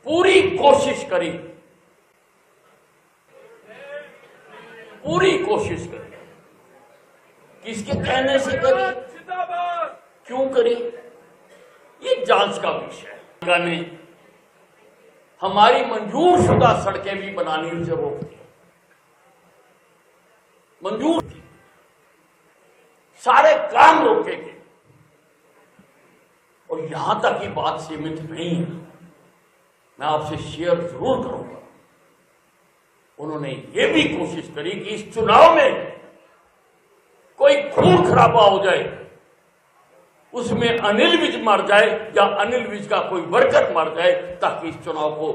पूरी कोशिश करी, पूरी कोशिश करी। किसके कहने से करी, क्यों करी, ये जांच का विषय है। ने हमारी मंजूर शुदा सड़कें भी बनाने से रोक दी, मंजूर थी, सारे काम रोके गए। और यहां तक की बात सीमित नहीं है, मैं आपसे शेयर जरूर करूंगा। उन्होंने ये भी कोशिश करी कि इस चुनाव में कोई खून खराबा हो जाए, उसमें अनिल विज मर जाए या अनिल विज का कोई वर्कर मर जाए, ताकि इस चुनाव को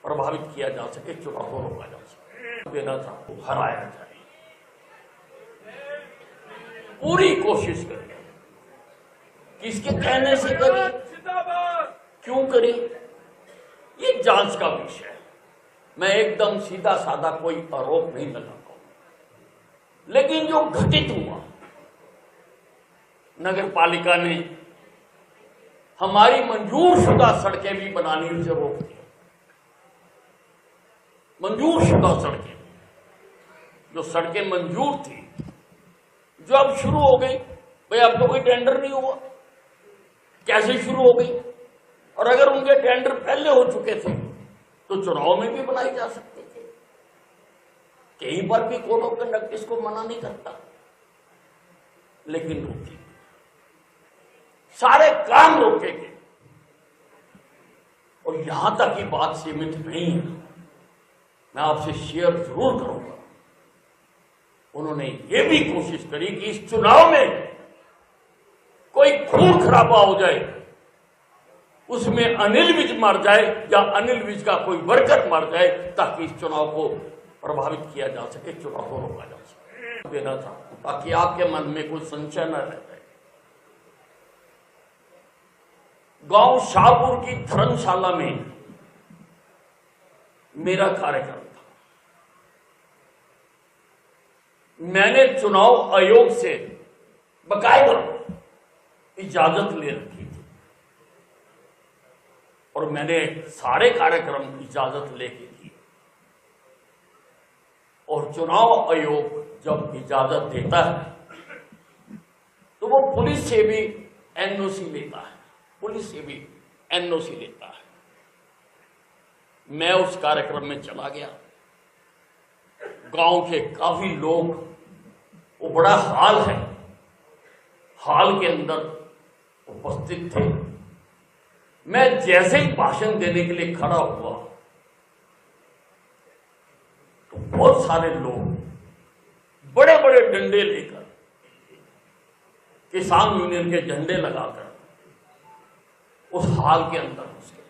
प्रभावित किया जा सके, चुनाव को रोका जा सके, देना था हराया जाए। पूरी कोशिश करी। किसके कहने से करी, क्यों करी, ये जांच का विषय है। मैं एकदम सीधा साधा कोई आरोप नहीं लगाता हूं, लेकिन जो घटित हुआ, नगर पालिका ने हमारी मंजूर शुदा सड़कें भी बनाने से रोक दी। मंजूर शुदा सड़कें, जो सड़कें मंजूर थी, जो अब शुरू हो गई। भाई अब तो कोई टेंडर नहीं हुआ, कैसे शुरू हो गई? और अगर उनके टेंडर पहले हो चुके थे तो चुनाव में भी बनाई जा सकती थी। कहीं पर भी कोड ऑफ कंडक्ट इसको मना नहीं करता, लेकिन रोकी, सारे काम रोके गए। और यहां तक की बात सीमित नहीं है, मैं आपसे शेयर जरूर करूंगा। उन्होंने ये भी कोशिश करी कि इस चुनाव में कोई खून खराबा हो जाए, उसमें अनिल विज मर जाए या अनिल विज का कोई वर्कर मर जाए, ताकि इस चुनाव को प्रभावित किया जा सके, चुनाव को रोका जा सके, देना था, ताकि आपके मन में कोई संशय न रह जाए। गांव शाहपुर की धर्मशाला में मेरा कार्यक्रम था। मैंने चुनाव आयोग से बकायदा इजाजत ले रखी थी, और मैंने सारे कार्यक्रम इजाजत लेके की। और चुनाव आयोग जब इजाजत देता है तो वो पुलिस से भी एनओसी लेता है, पुलिस से भी एनओसी लेता है। मैं उस कार्यक्रम में चला गया। गांव के काफी लोग, वो बड़ा हॉल है, हॉल के अंदर उपस्थित थे। मैं जैसे ही भाषण देने के लिए खड़ा हुआ तो बहुत सारे लोग बड़े बड़े डंडे लेकर, किसान यूनियन के झंडे लगाकर उस हॉल के अंदर घुस गए।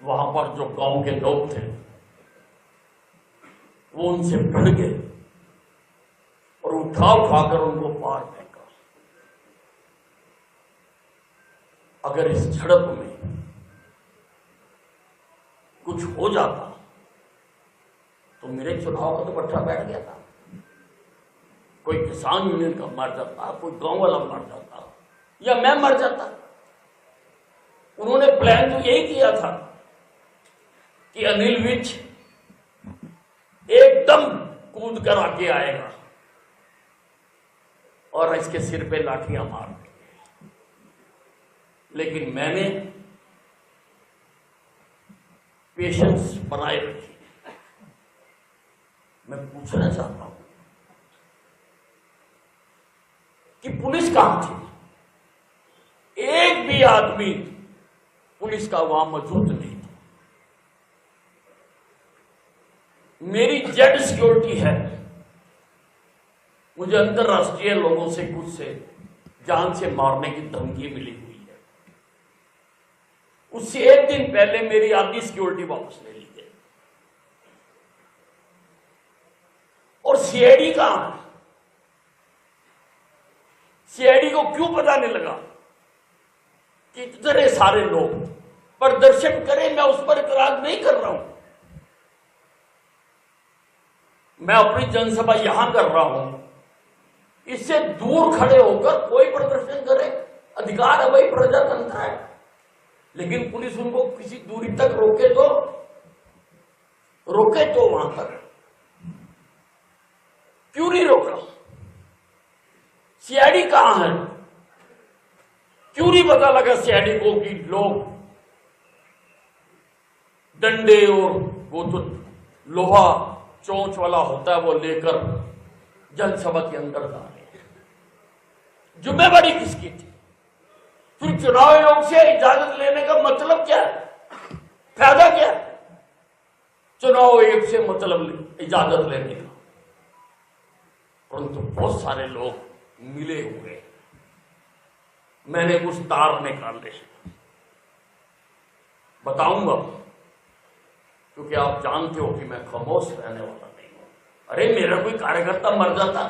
वहां पर जो गांव के लोग थे वो उनसे भिड़ गए और उठाकर उनको पार फेंका। अगर इस झड़प में कुछ हो जाता तो मेरे चुनाव का तो पट्टा बैठ गया था। कोई किसान यूनियन का मर जाता, कोई गांव वाला मर जाता, या मैं मर जाता। उन्होंने प्लान तो यही किया था कि अनिल विज एकदम कूद कर आगे आएगा और इसके सिर पे लाठियां मार देंगे। लेकिन मैंने पेशेंस बनाए रखी। मैं पूछना चाहता हूं कि पुलिस कहां थी? एक भी आदमी पुलिस का वहां मौजूद नहीं था। मेरी जेड सिक्योरिटी है, मुझे अंतरराष्ट्रीय लोगों से कुछ से जान से मारने की धमकी मिली हुई है। उससे एक दिन पहले मेरी आधी सिक्योरिटी वापस ले ली गई। और सीआईडी कहां है? सीआईडी को क्यों पता नहीं लगा कि इतने सारे लोग प्रदर्शन करें? मैं उस पर इतराज नहीं कर रहा हूं। मैं अपनी जनसभा यहां कर रहा हूं, इससे दूर खड़े होकर कोई प्रदर्शन करे, अधिकार है भाई, प्रजातंत्र है। लेकिन पुलिस उनको किसी दूरी तक रोके तो वहां तक क्यों नहीं रोका? सीआईडी कहां है? क्यों नहीं पता लगा सीआईडी को कि लोग डंडे और वो जो लोहा चोंच वाला होता है वो लेकर जनसभा के अंदर जा रहे हैं? जिम्मेवारी किसकी थी? फिर चुनाव आयोग से इजाजत लेने का मतलब क्या है? फायदा क्या है चुनाव आयोग से मतलब इजाजत लेने का? परंतु बहुत सारे लोग मिले हुए, मैंने कुछ तार निकाले, बताऊंगा, क्योंकि आप जानते हो कि मैं खामोश रहने वाला नहीं हूं। अरे मेरा कोई कार्यकर्ता मर जाता